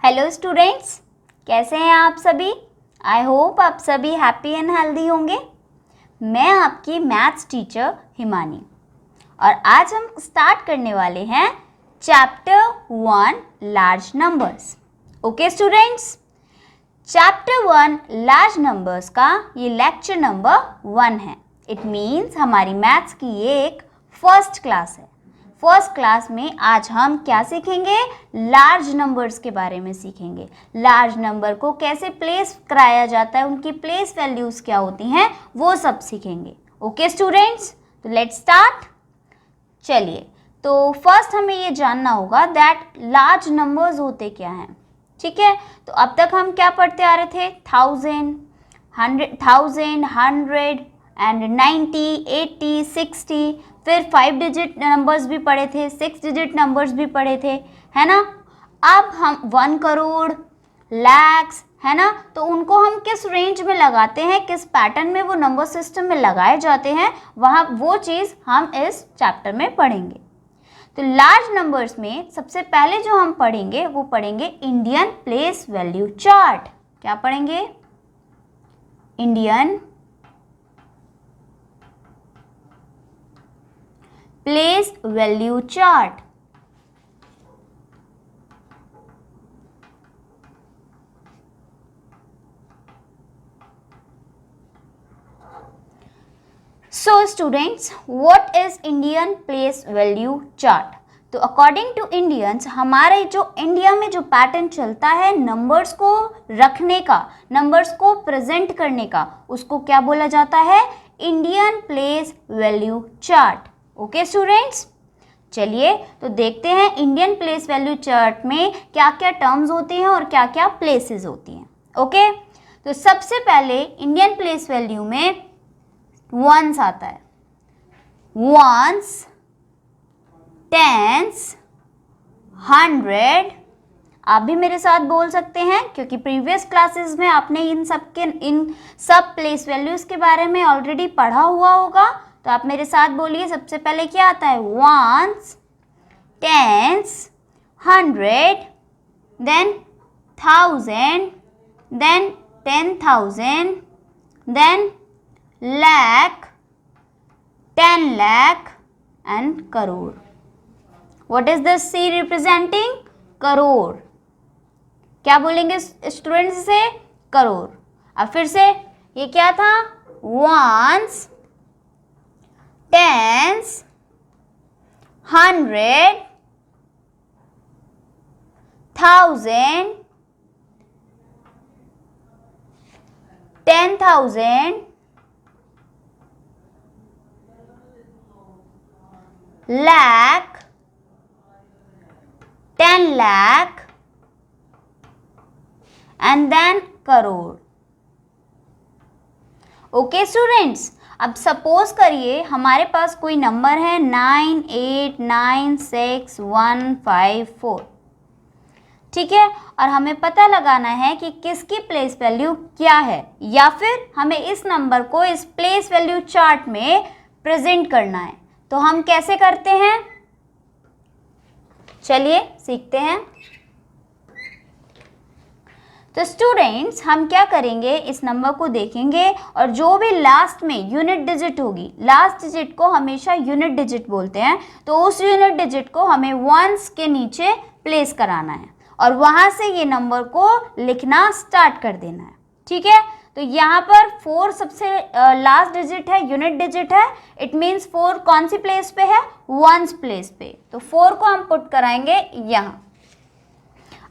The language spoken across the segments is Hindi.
हेलो स्टूडेंट्स, कैसे हैं आप सभी। आई होप आप सभी हैप्पी एंड हेल्दी होंगे। मैं आपकी मैथ्स टीचर हिमानी और आज हम स्टार्ट करने वाले हैं chapter 1 large numbers. Okay students, chapter 1 large numbers का ये लेक्चर नंबर 1 है। इट मीन्स हमारी मैथ्स की ये एक फर्स्ट क्लास है। फर्स्ट क्लास में आज हम क्या सीखेंगे, लार्ज नंबर्स के बारे में सीखेंगे। लार्ज नंबर को कैसे प्लेस कराया जाता है, उनकी प्लेस वैल्यूज क्या होती हैं, वो सब सीखेंगे। ओके स्टूडेंट्स, तो लेट्स स्टार्ट। चलिए, तो फर्स्ट हमें ये जानना होगा दैट लार्ज नंबर्स होते क्या हैं। ठीक है, तो अब तक हम क्या पढ़ते आ रहे थे, 1000, 100 एंड 90, 80, 60, फिर 5 डिजिट नंबर्स भी पढ़े थे, 6 डिजिट नंबर्स भी पढ़े थे, है ना। अब हम 1 करोड़, लैक्स, है ना, तो उनको हम किस रेंज में लगाते हैं, किस पैटर्न में वो नंबर सिस्टम में लगाए जाते हैं, वहाँ वो चीज़ हम इस चैप्टर में पढ़ेंगे। तो लार्ज नंबर्स में सबसे पहले जो हम पढ़ेंगे वो पढ़ेंगे इंडियन प्लेस वैल्यू चार्ट। क्या पढ़ेंगे, Indian place value chart. So students, what is Indian place value chart. तो अकॉर्डिंग टू इंडियंस, हमारे जो इंडिया में जो पैटर्न चलता है नंबर्स को रखने का, नंबर्स को प्रेजेंट करने का, उसको क्या बोला जाता है, Indian place value chart. Okay students, चलिए तो देखते हैं इंडियन प्लेस वैल्यू चार्ट में क्या क्या टर्म्स होती हैं और क्या क्या प्लेसेस होती हैं। ओके, तो सबसे पहले इंडियन प्लेस वैल्यू में वंस आता है, वंस, टेंस, 100। आप भी मेरे साथ बोल सकते हैं क्योंकि प्रीवियस क्लासेस में आपने इन सब प्लेस वैल्यूज के बारे में ऑलरेडी पढ़ा हुआ होगा। तो आप मेरे साथ बोलिए, सबसे पहले क्या आता है, ones, tense, 100, then 1000, then 10,000, then lakh, 10 lakh and crore. What is this C representing? Crore. क्या बोलेंगे स्टूडेंट्स से, करोड़। अब फिर से ये क्या था, ones, tense, 100, 1000, 10,000, lakh, 10 lakh and then crore. Okay students, अब सपोज करिए हमारे पास कोई नंबर है 98961554, ठीक है, और हमें पता लगाना है कि किसकी प्लेस वैल्यू क्या है, या फिर हमें इस नंबर को इस प्लेस वैल्यू चार्ट में प्रेजेंट करना है। तो हम कैसे करते हैं, चलिए सीखते हैं। तो स्टूडेंट्स, हम क्या करेंगे, इस नंबर को देखेंगे और जो भी लास्ट में यूनिट डिजिट होगी, लास्ट डिजिट को हमेशा यूनिट डिजिट बोलते हैं, तो उस यूनिट डिजिट को हमें वंस के नीचे प्लेस कराना है और वहां से ये नंबर को लिखना स्टार्ट कर देना है। ठीक है, तो यहाँ पर 4 सबसे लास्ट डिजिट है, यूनिट डिजिट है। इट मीन्स 4 कौन सी प्लेस पे है, वंस प्लेस पे। तो 4 को हम पुट कराएंगे यहाँ।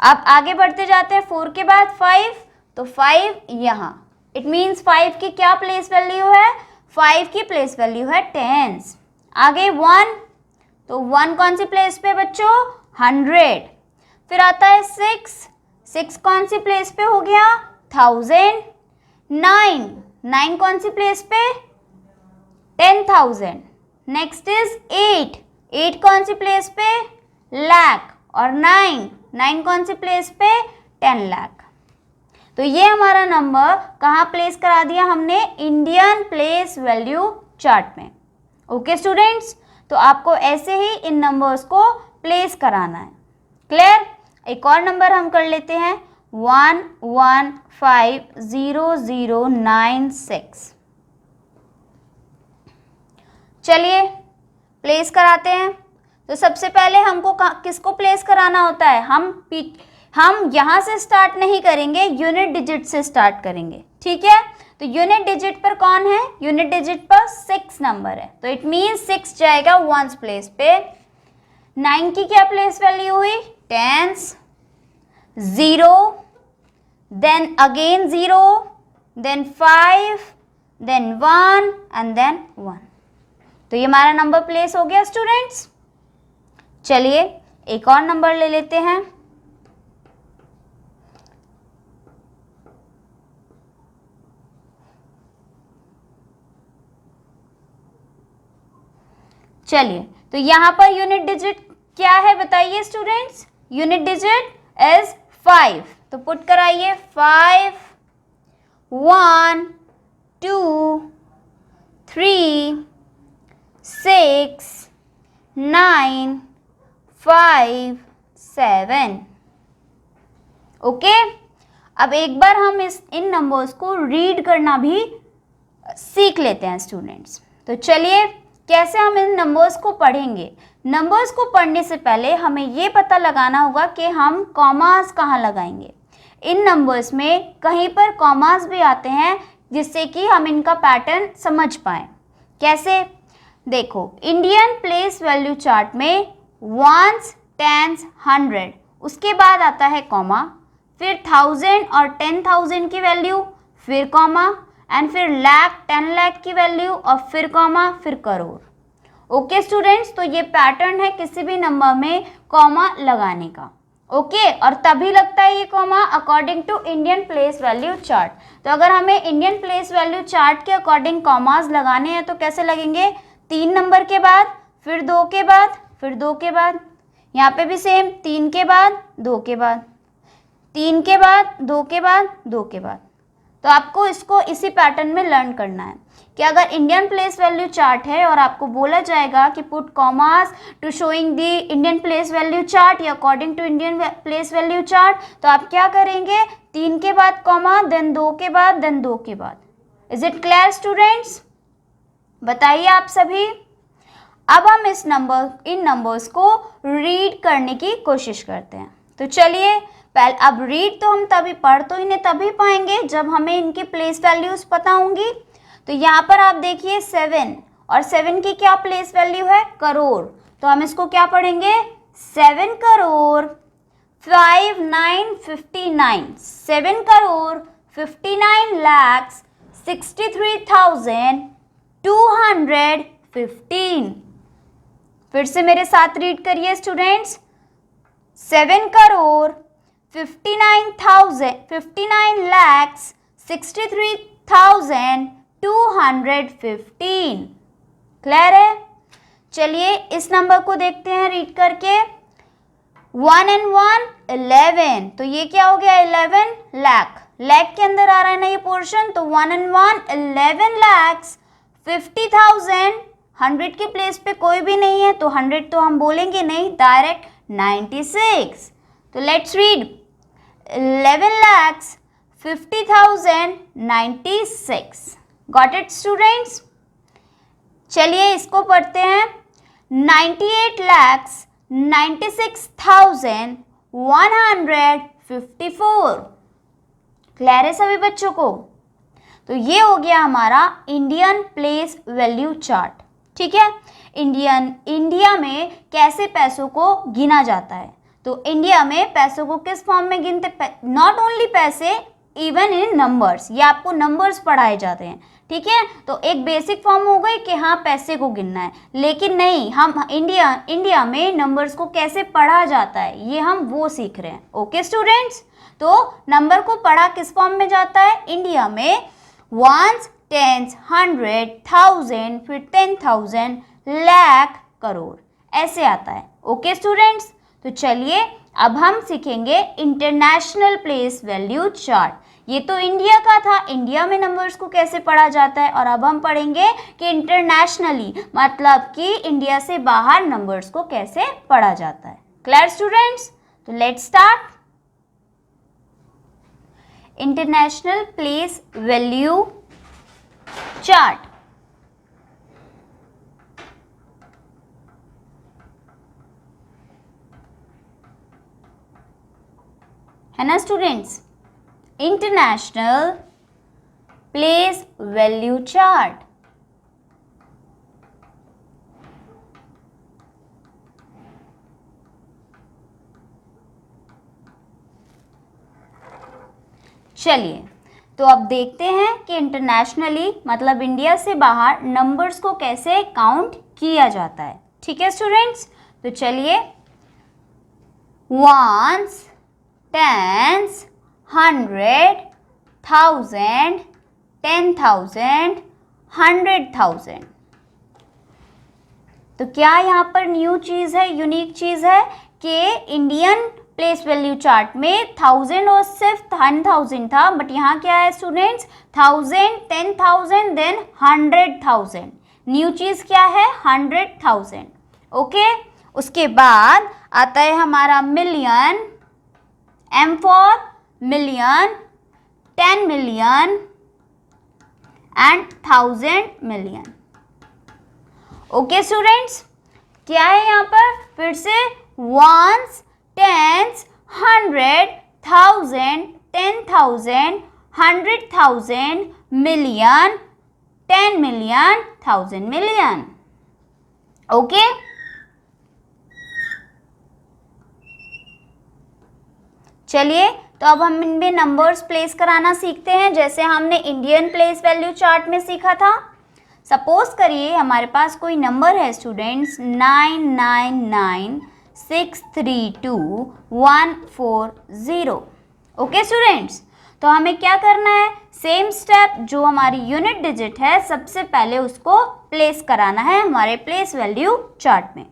अब आगे बढ़ते जाते हैं, 4 के बाद 5, तो 5 यहाँ। इट मीन्स 5 की क्या प्लेस वैल्यू है, 5 की प्लेस वैल्यू है टेंस। आगे 1, तो 1 कौन सी प्लेस पे बच्चों, 100। फिर आता है 6, 6 कौन सी प्लेस पे हो गया, 1000। 9, 9 कौन सी प्लेस पे, 10,000। नेक्स्ट इज 8, 8 कौन सी प्लेस पे, लाख। और 9, 9 कौन सी प्लेस पे, 10 लाख। तो ये हमारा नंबर कहाँ प्लेस करा दिया हमने, इंडियन प्लेस वैल्यू चार्ट में। ओके स्टूडेंट्स, तो आपको ऐसे ही इन नंबर्स को प्लेस कराना है। क्लियर। एक और नंबर हम कर लेते हैं 11500096। चलिए प्लेस कराते हैं। तो सबसे पहले हमको किसको प्लेस कराना होता है, हम यहाँ से स्टार्ट नहीं करेंगे, यूनिट डिजिट से स्टार्ट करेंगे, ठीक है। तो यूनिट डिजिट पर कौन है, यूनिट डिजिट पर 6 नंबर है, तो इट मीन्स 6 जाएगा वंस प्लेस पे। 9 की क्या प्लेस वैल्यू हुई, tens, 0, then again 0, then 5, then 1 and then 1। तो ये हमारा नंबर प्लेस हो गया स्टूडेंट्स। चलिए एक और नंबर ले लेते हैं। चलिए तो यहां पर यूनिट डिजिट क्या है बताइए स्टूडेंट्स, यूनिट डिजिट इज 5, तो पुट कराइए 5, 1 2 3 6 9 5 7। ओके, अब एक बार हम इन नंबर्स को रीड करना भी सीख लेते हैं स्टूडेंट्स। तो चलिए कैसे हम इन नंबर्स को पढ़ेंगे। नंबर्स को पढ़ने से पहले हमें ये पता लगाना होगा कि हम कॉमास कहाँ लगाएंगे। इन नंबर्स में कहीं पर कॉमास भी आते हैं जिससे कि हम इनका पैटर्न समझ पाएँ। कैसे, देखो इंडियन प्लेस वैल्यू चार्ट में वंस, टेंस, 100, उसके बाद आता है कॉमा, फिर 1000 और 10,000 की वैल्यू, फिर कॉमा, एंड फिर लाख, 10 लाख की वैल्यू, और फिर कॉमा, फिर करोड़। ओके स्टूडेंट्स, तो ये पैटर्न है किसी भी नंबर में कॉमा लगाने का। ओके, और तभी लगता है ये comma according to Indian place value chart. तो अगर हमें इंडियन प्लेस वैल्यू चार्ट के अकॉर्डिंग कॉमास लगाने हैं तो कैसे लगेंगे, 3 नंबर के बाद, फिर 2 के बाद, फिर 2 के बाद। यहाँ पे भी सेम, 3 के बाद, 2 के बाद, 3 के बाद, 2 के बाद, 2 के बाद। तो आपको इसको इसी पैटर्न में लर्न करना है कि अगर इंडियन प्लेस वैल्यू चार्ट है और आपको बोला जाएगा कि put commas to showing the Indian place value chart या according to Indian place value chart, तो आप क्या करेंगे, 3 के बाद कॉमा, देन 2 के बाद, देन 2 के बाद। इज इट क्लियर स्टूडेंट्स, बताइए आप सभी। अब हम इन नंबर्स को रीड करने की कोशिश करते हैं। तो चलिए अब रीड तो हम तभी पढ़ तो इन्हें तभी पाएंगे जब हमें इनकी प्लेस वैल्यूज पता होंगी। तो यहाँ पर आप देखिए 7, और 7 की क्या प्लेस वैल्यू है, करोड़, तो हम इसको क्या पढ़ेंगे, 7 करोड़ 5959, 7 करोड़ 59 लाख 63,215। फिर से मेरे साथ रीड करिए स्टूडेंट्स, 7 करोड़ 59 लाख 63,215। क्लियर है। चलिए इस नंबर को देखते हैं रीड करके, 1 and 1 11, तो ये क्या हो गया, 11 लाख, लाख के अंदर आ रहा है ना ये पोर्शन, तो 1 and 1 11 लाख 50,000, 100 की प्लेस पे कोई भी नहीं है तो 100 तो हम बोलेंगे नहीं, डायरेक्ट 96। तो let's read 11 lakhs 50,096। Got it students. चलिए इसको पढ़ते हैं, 98 lakhs 96,154। क्लियर है सभी बच्चों को। तो ये हो गया हमारा इंडियन प्लेस वैल्यू चार्ट, ठीक है। इंडिया में कैसे पैसों को गिना जाता है, तो इंडिया में पैसों को किस फॉर्म में गिनते, नॉट ओनली पैसे, इवन इन नंबर्स, ये आपको नंबर्स पढ़ाए जाते हैं, ठीक है। तो एक बेसिक फॉर्म हो गई कि हाँ पैसे को गिनना है, लेकिन नहीं, हम इंडिया में नंबर्स को कैसे पढ़ा जाता है ये हम वो सीख रहे हैं। ओके स्टूडेंट्स, तो नंबर को पढ़ा किस फॉर्म में जाता है, इंडिया में वंस, टेंस, 100, 1000, फिर 10,000, लाख, करोड़, ऐसे आता है। ओके स्टूडेंट्स, तो चलिए अब हम सीखेंगे इंटरनेशनल प्लेस वैल्यू चार्ट। ये तो इंडिया का था, इंडिया में नंबर्स को कैसे पढ़ा जाता है, और अब हम पढ़ेंगे कि इंटरनेशनली, मतलब कि इंडिया से बाहर नंबर्स को कैसे पढ़ा जाता है। क्लियर स्टूडेंट्स, तो let's start. International place value chart. है ना students, international place value chart. चलिए, तो अब देखते हैं कि इंटरनेशनली मतलब इंडिया से बाहर नंबर्स को कैसे काउंट किया जाता है। ठीक है स्टूडेंट्स, तो चलिए, वंस, टेंस, 100, 1000, 10,000, 100,000। तो क्या यहाँ पर न्यू चीज़ है, यूनिक चीज़ है कि इंडियन प्लेस वैल्यू चार्ट में 1000 और सिर्फ 10,000 था, बट यहाँ क्या है स्टूडेंट्स, 1000, 10,000 देन 100,000। न्यू चीज़ क्या है, 100,000। ओके, उसके बाद आता है हमारा million, M for million, 10 million and 1000 million. Okay students, क्या है यहाँ पर, फिर से ones, tense, 100, 1000, 10,000, 100,000, million, 10 million, 1000 million. Okay, चलिए, तो अब हम इनमें नंबर्स प्लेस कराना सीखते हैं, जैसे हमने इंडियन प्लेस वैल्यू चार्ट में सीखा था। सपोज करिए हमारे पास कोई नंबर है स्टूडेंट्स 999632140। ओके स्टूडेंट्स, तो हमें क्या करना है, सेम स्टेप, जो हमारी यूनिट डिजिट है सबसे पहले उसको प्लेस कराना है हमारे प्लेस वैल्यू चार्ट में।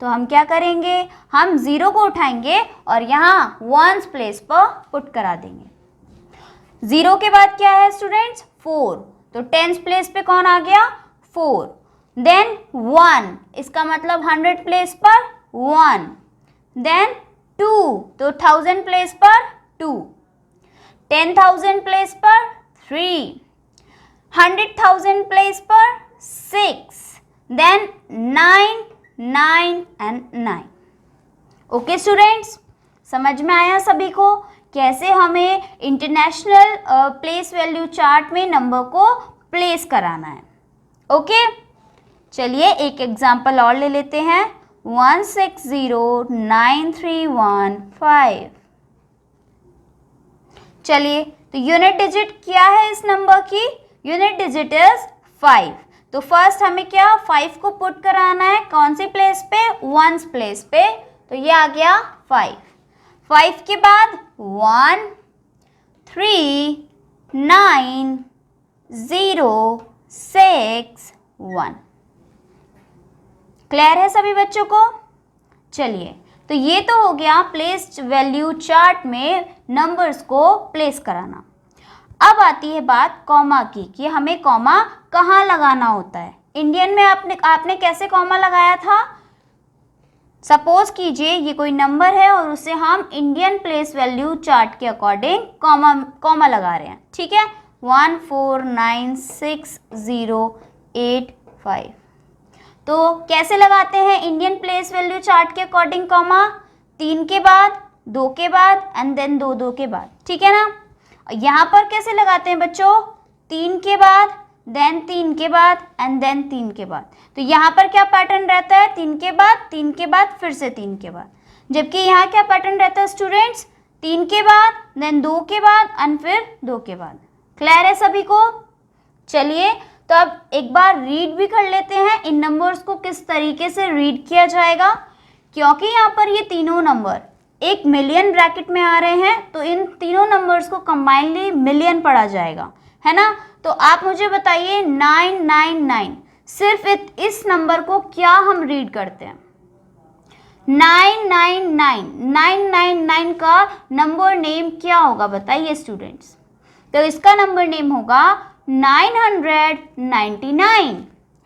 तो हम क्या करेंगे, हम 0 को उठाएंगे और यहाँ वंस प्लेस पर पुट करा देंगे। 0 के बाद क्या है स्टूडेंट्स, 4, तो टेंस प्लेस पे कौन आ गया, 4। देन 1, इसका मतलब 100 प्लेस पर 1। देन 2, तो 1000 प्लेस पर 2। 10,000 प्लेस पर 3। 100,000 प्लेस पर 6। Then 9, 9 and 9। ओके स्टूडेंट्स, समझ में आया सभी को कैसे हमें इंटरनेशनल प्लेस वैल्यू चार्ट में नंबर को प्लेस कराना है। ओके, चलिए एक एग्जांपल और ले लेते हैं, 1609315। चलिए, तो यूनिट डिजिट क्या है इस नंबर की, यूनिट डिजिट इज 5। तो फर्स्ट हमें क्या 5 को पुट कराना है, कौन सी प्लेस पे, वंस प्लेस पे, तो ये आ गया 5। 5 के बाद 1, 3, 9, 0, 6, 1। क्लियर है सभी बच्चों को। चलिए, तो ये तो हो गया प्लेस वैल्यू चार्ट में नंबर्स को प्लेस कराना। अब आती है बात कॉमा की, कि हमें कॉमा कहाँ लगाना होता है। इंडियन में आपने कैसे कॉमा लगाया था, सपोज कीजिए ये कोई नंबर है और उसे हम इंडियन प्लेस वैल्यू चार्ट के अकॉर्डिंग कॉमा लगा रहे हैं, ठीक है, 1496085। तो कैसे लगाते हैं इंडियन प्लेस वैल्यू चार्ट के अकॉर्डिंग कॉमा, 3 के बाद, 2 के बाद एंड देन 2 के बाद, ठीक है ना। यहाँ पर कैसे लगाते हैं बच्चों, 3 के बाद, देन 3 के बाद एंड देन 3 के बाद। तो यहाँ पर क्या पैटर्न रहता है, 3 के बाद, 3 के बाद, फिर से 3 के बाद। जबकि यहाँ क्या पैटर्न रहता है स्टूडेंट्स, 3 के बाद, देन 2 के बाद एंड फिर 2 के बाद। क्लियर है सभी को। चलिए, तो अब एक बार रीड भी कर लेते हैं इन नंबर्स को किस तरीके से रीड किया जाएगा। क्योंकि यहाँ पर ये तीनों नंबर एक मिलियन ब्रैकेट में आ रहे हैं, तो इन तीनों नंबर्स को कंबाइनली मिलियन पढ़ा जाएगा, है ना। तो आप मुझे बताइए 999, सिर्फ इस नंबर को क्या हम रीड करते हैं, 999 का नंबर नेम क्या होगा बताइए स्टूडेंट्स। तो इसका नंबर नेम होगा 999,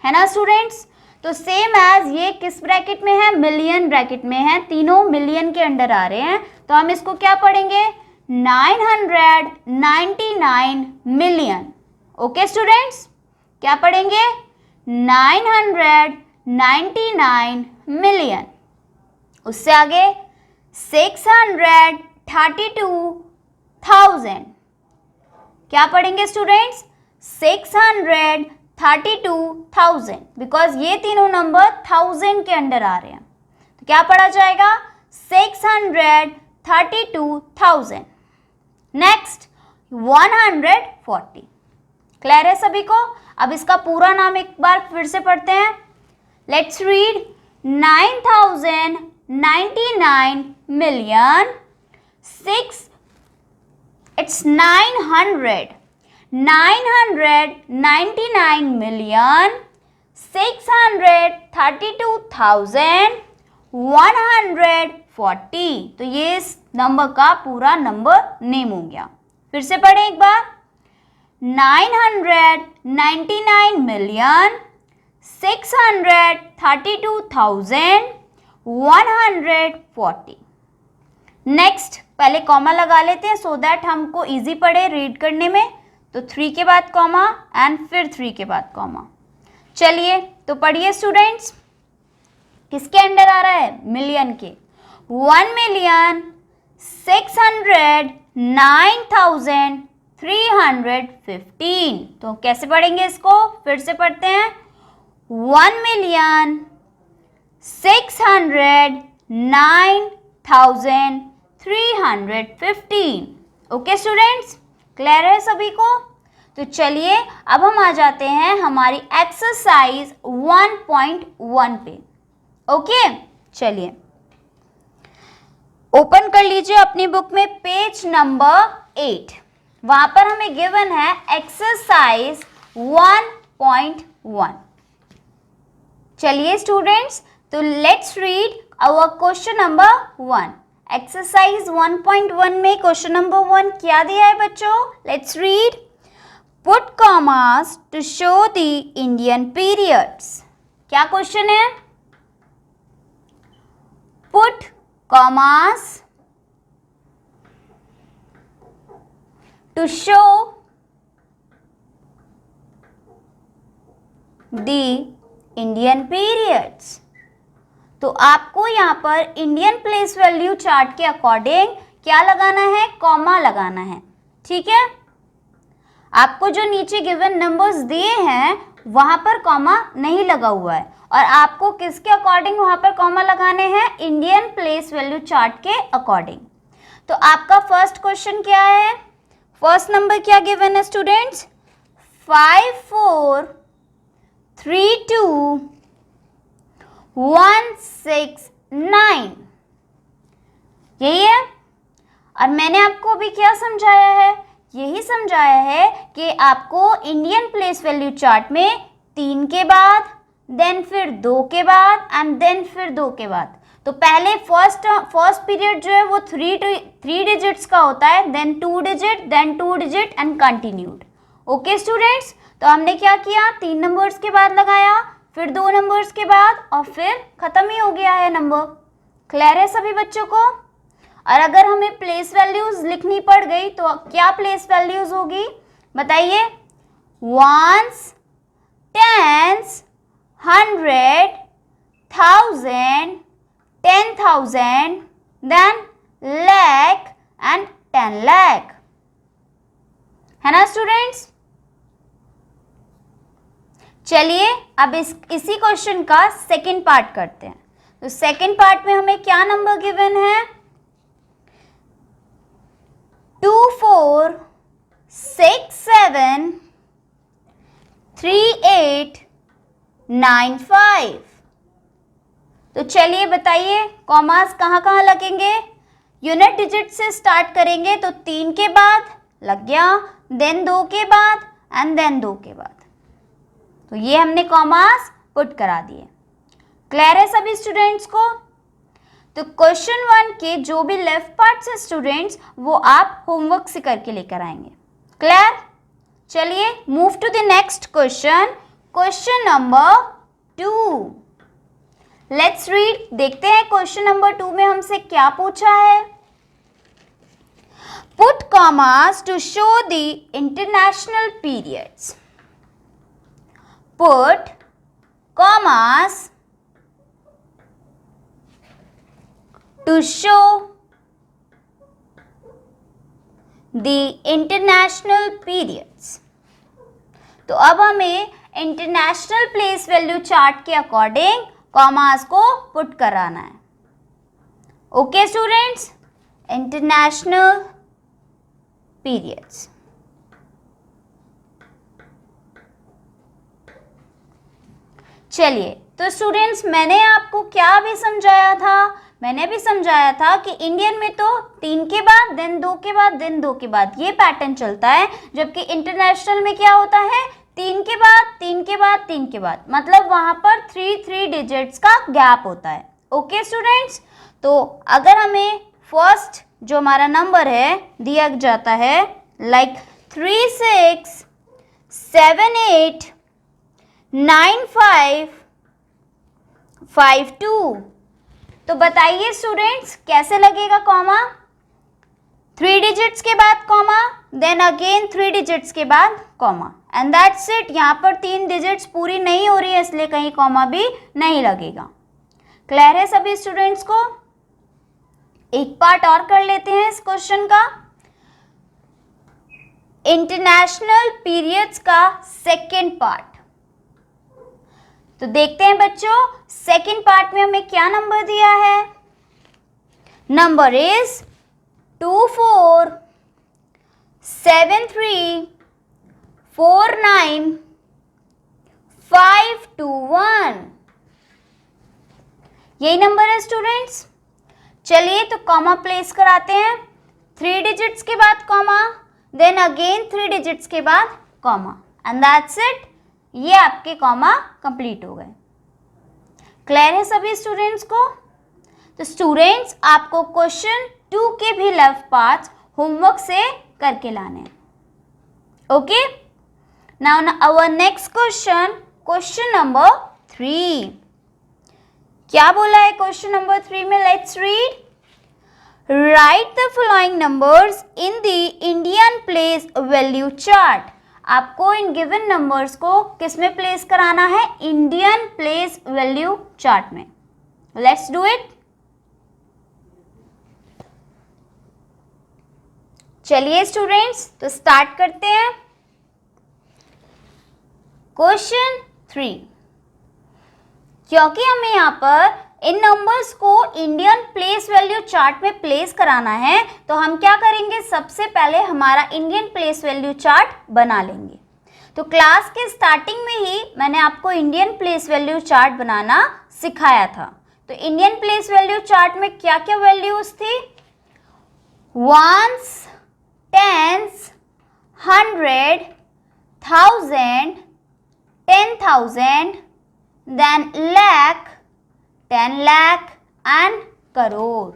है ना स्टूडेंट्स। तो सेम एज ये किस ब्रैकेट में है, मिलियन ब्रैकेट में है, तीनों मिलियन के अंडर आ रहे हैं, तो हम इसको क्या पढ़ेंगे, 999 मिलियन। ओके स्टूडेंट्स, क्या पढ़ेंगे, 999 मिलियन। उससे आगे 632,000, क्या पढ़ेंगे स्टूडेंट्स, 632,000, बिकॉज ये तीनों नंबर 1000 के अंडर आ रहे हैं, तो क्या पढ़ा जाएगा, 632,000। नेक्स्ट 140, क्लियर है सभी को। अब इसका पूरा नाम एक बार फिर से पढ़ते हैं, लेट्स रीड, 9099 million 999 million 632,140, तो ये इस नंबर का पूरा नंबर नेम हो गया। फिर से पढ़ें एक बार, 999 million 632,140। नेक्स्ट पहले कॉमा लगा लेते हैं सो दैट हमको इजी पड़े रीड करने में, तो 3 के बाद कॉमा एंड फिर 3 के बाद कॉमा। चलिए तो पढ़िए स्टूडेंट्स, किसके अंडर आ रहा है, मिलियन के, 1,609,315। तो कैसे पढ़ेंगे इसको, फिर से पढ़ते हैं, 1,609,315। ओके स्टूडेंट्स, क्लियर है सभी को। तो चलिए अब हम आ जाते हैं हमारी एक्सरसाइज 1.1 पे। ओके चलिए ओपन कर लीजिए अपनी बुक में पेज नंबर 8, वहां पर हमें गिवन है एक्सरसाइज 1.1। चलिए स्टूडेंट्स, तो let's read our question number 1। Exercise 1.1 में क्वेश्चन नंबर 1 क्या दिया है बच्चों, let's read, put commas to show the Indian periods. क्या क्वेश्चन है, put commas to show the Indian periods. तो आपको यहाँ पर इंडियन प्लेस वैल्यू चार्ट के अकॉर्डिंग क्या लगाना है, कॉमा लगाना है, ठीक है। आपको जो नीचे गिवन नंबर्स दिए हैं वहां पर कॉमा नहीं लगा हुआ है, और आपको किसके अकॉर्डिंग वहां पर कॉमा लगाने हैं, इंडियन प्लेस वैल्यू चार्ट के अकॉर्डिंग। तो आपका फर्स्ट क्वेश्चन क्या है, फर्स्ट नंबर क्या गिवन है स्टूडेंट्स, 5432,169, यही है। और मैंने आपको अभी क्या समझाया है, यही समझाया है कि आपको इंडियन प्लेस वैल्यू चार्ट में 3 के बाद, देन फिर 2 के बाद एंड देन फिर 2 के बाद, तो पहले फर्स्ट पीरियड जो है वो 3 डिजिट्स का होता है, then 2 digit, then 2 digit and continued. Okay students, तो हमने क्या किया, 3 नंबर्स के बाद लगाया, फिर 2 नंबर्स के बाद, और फिर खत्म ही हो गया है नंबर। क्लियर है सभी बच्चों को। और अगर हमें प्लेस वैल्यूज लिखनी पड़ गई तो क्या प्लेस वैल्यूज होगी बताइए, 1s, 10s, 100, 1000, 10,000, then lakh and 10 lakh, है ना स्टूडेंट्स। चलिए अब इसी क्वेश्चन का सेकंड पार्ट करते हैं। तो सेकंड पार्ट में हमें क्या नंबर गिवन है, 24673895। तो चलिए बताइए कॉमास कहाँ कहाँ लगेंगे, यूनिट डिजिट से स्टार्ट करेंगे तो 3 के बाद लग गया, देन 2 के बाद एंड देन 2 के बाद, तो ये हमने कॉमास पुट करा दिए। क्लियर है सभी स्टूडेंट्स को। तो क्वेश्चन 1 के जो भी लेफ्ट पार्ट है स्टूडेंट्स वो आप होमवर्क से करके लेकर आएंगे। क्लियर। चलिए move to the next question, question number 2। Let's read, देखते हैं क्वेश्चन नंबर 2 में हमसे क्या पूछा है। Put commas to show the international periods. Put commas to show the international periods. तो अब हमें इंटरनेशनल प्लेस वैल्यू चार्ट के अकॉर्डिंग कॉमास को पुट कराना है। Okay students, international periods. चलिए, तो स्टूडेंट्स मैंने आपको क्या भी समझाया था, मैंने भी समझाया था कि इंडियन में तो 3 के बाद देन 2 के बाद देन 2 के बाद ये पैटर्न चलता है, जबकि इंटरनेशनल में क्या होता है 3 के बाद 3 के बाद 3 के बाद, मतलब वहां पर 3 डिजिट्स का गैप होता है। ओके स्टूडेंट्स, तो अगर हमें फर्स्ट जो हमारा नंबर है दिया जाता है लाइक 3 6 7 8 9 5 5 2, तो बताइए स्टूडेंट्स कैसे लगेगा कॉमा। 3 डिजिट्स के बाद कॉमा, देन अगेन 3 डिजिट्स के बाद कॉमा, एंड दैट्स इट। यहाँ पर 3 डिजिट्स पूरी नहीं हो रही है इसलिए कहीं कॉमा भी नहीं लगेगा। क्लियर है सभी स्टूडेंट्स को? एक पार्ट और कर लेते हैं इस क्वेश्चन का, इंटरनेशनल पीरियड्स का सेकेंड पार्ट। तो देखते हैं बच्चों सेकेंड पार्ट में हमें क्या नंबर दिया है। नंबर इज 2 4 7 3 4 9 5 2 1, यही नंबर है स्टूडेंट्स। चलिए तो कॉमा प्लेस कराते हैं, 3 डिजिट्स के बाद कॉमा, देन अगेन 3 डिजिट्स के बाद कॉमा, एंड दैट्स इट। ये आपके कॉमा कंप्लीट हो गए। क्लियर है सभी स्टूडेंट्स को? तो स्टूडेंट्स आपको क्वेश्चन 2 के भी लेफ्ट पार्ट्स होमवर्क से करके लाने हैं। Okay, now our next question, question number 3। क्या बोला है क्वेश्चन नंबर 3 में? Let's read, write the following numbers in the Indian place value chart. आपको इन गिवन नंबर्स को किस में प्लेस कराना है? इंडियन प्लेस वैल्यू चार्ट में। Let's do it. चलिए स्टूडेंट्स तो स्टार्ट करते हैं। क्वेश्चन 3, क्योंकि हमें यहाँ पर इन नंबर्स को इंडियन प्लेस वैल्यू चार्ट में प्लेस कराना है तो हम क्या करेंगे, सबसे पहले हमारा इंडियन प्लेस वैल्यू चार्ट बना लेंगे। तो क्लास के स्टार्टिंग में ही मैंने आपको इंडियन प्लेस वैल्यू चार्ट बनाना सिखाया था। तो इंडियन प्लेस वैल्यू चार्ट में क्या क्या वैल्यूज थी? वंस, tense, 100, 1000, 10,000, then lakh, 10 lakh and crore,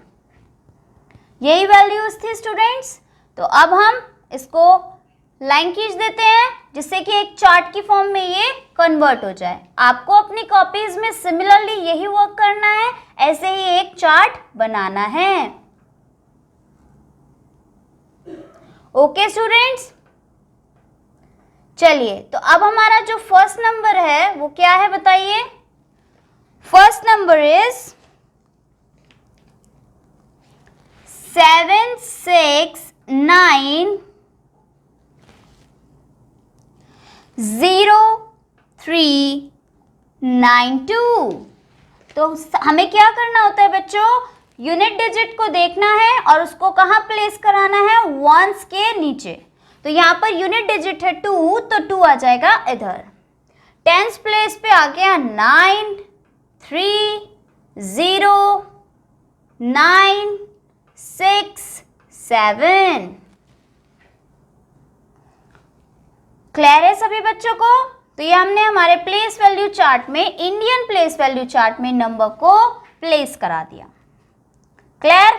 यही वैल्यूज थी स्टूडेंट्स। तो अब हम इसको लाइन खींच देते हैं जिससे कि एक चार्ट की फॉर्म में ये कन्वर्ट हो जाए। आपको अपनी कॉपीज में सिमिलरली यही वर्क करना है, ऐसे ही एक चार्ट बनाना है। ओके स्टूडेंट्स, चलिए तो अब हमारा जो फर्स्ट नंबर है वो क्या है बताइए? First number is 7 6 9 0 3 9 2। तो हमें क्या करना होता है बच्चों? यूनिट डिजिट को देखना है और उसको कहाँ प्लेस कराना है? वंस के नीचे। तो यहाँ पर यूनिट डिजिट है 2, तो 2 आ जाएगा इधर। टेंस प्लेस पे आ गया 9 3 0 9 6 7। क्लियर है सभी बच्चों को? तो ये हमने हमारे प्लेस वैल्यू चार्ट में, इंडियन प्लेस वैल्यू चार्ट में नंबर को प्लेस करा दिया। क्लियर?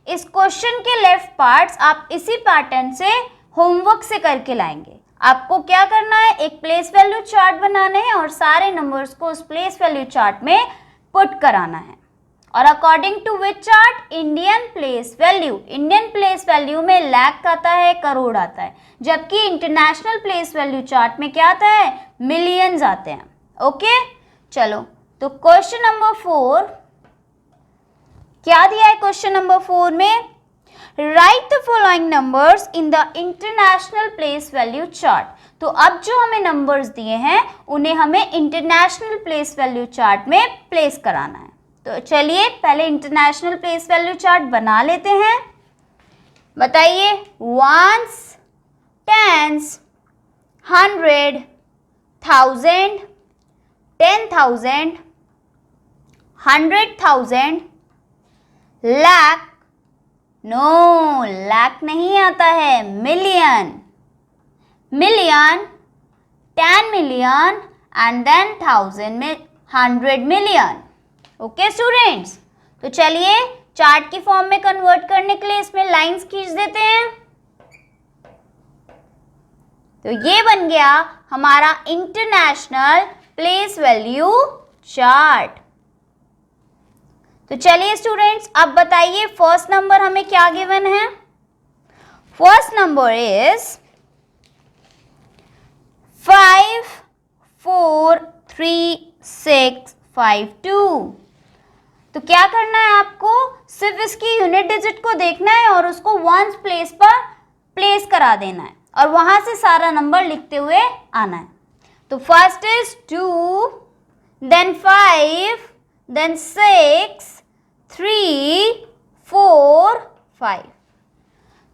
इस क्वेश्चन के लेफ्ट पार्ट्स आप इसी पैटर्न से होमवर्क से करके लाएंगे। आपको क्या करना है? एक प्लेस वैल्यू चार्ट बनाना है और सारे नंबर्स को उस प्लेस वैल्यू चार्ट में पुट कराना है। और according to which chart? Indian place value. Indian place value में लाख आता है, करोड़ आता है, जबकि इंटरनेशनल प्लेस वैल्यू चार्ट में क्या आता है? मिलियंस आते हैं। ओके, चलो तो क्वेश्चन नंबर 4 क्या दिया है? क्वेश्चन नंबर 4 में right the following numbers in the international place value chart. तो अब जो हमें नंबर्स दिए हैं उन्हें हमें इंटरनेशनल प्लेस वैल्यू चार्ट में प्लेस कराना है। तो चलिए पहले इंटरनेशनल प्लेस वैल्यू चार्ट बना लेते हैं। बताइए, ones, tense, 100, 1000, 10,000, 100,000, lakh. No, lakh नहीं आता है, million. Million, 10 million and then 1000 में 100 मिलियन। ओके स्टूडेंट्स, तो चलिए चार्ट की फॉर्म में कन्वर्ट करने के लिए इसमें लाइंस खींच देते हैं। तो ये बन गया हमारा इंटरनेशनल प्लेस वैल्यू चार्ट। तो चलिए स्टूडेंट्स, अब बताइए फर्स्ट नंबर हमें क्या गिवन है? First number is 543,652। तो क्या करना है आपको? सिर्फ इसकी यूनिट डिजिट को देखना है और उसको वंस प्लेस पर प्लेस करा देना है और वहां से सारा नंबर लिखते हुए आना है। तो फर्स्ट इज 2, देन 5, देन 6, 3, 4, 5।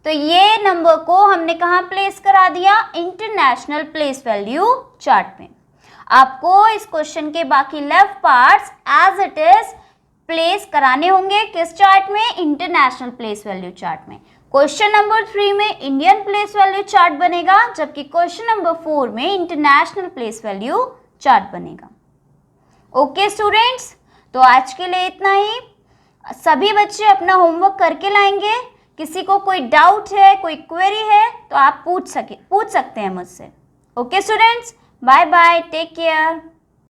तो ये नंबर को हमने कहाँ प्लेस करा दिया? इंटरनेशनल प्लेस वैल्यू चार्ट में। आपको इस क्वेश्चन के बाकी left parts as it is place कराने होंगे किस चार्ट में? इंटरनेशनल प्लेस वैल्यू चार्ट में। क्वेश्चन नंबर 3 में इंडियन प्लेस वैल्यू चार्ट बनेगा, जबकि क्वेश्चन नंबर 4 में इंटरनेशनल प्लेस वैल्यू चार्ट बनेगा। ओके स्टूडेंट्स, तो आज के लिए इतना ही। सभी बच्चे अपना होमवर्क करके लाएंगे। किसी को कोई डाउट है, कोई क्वेरी है तो आप पूछ सकते हैं मुझसे। Okay students, bye bye, take care.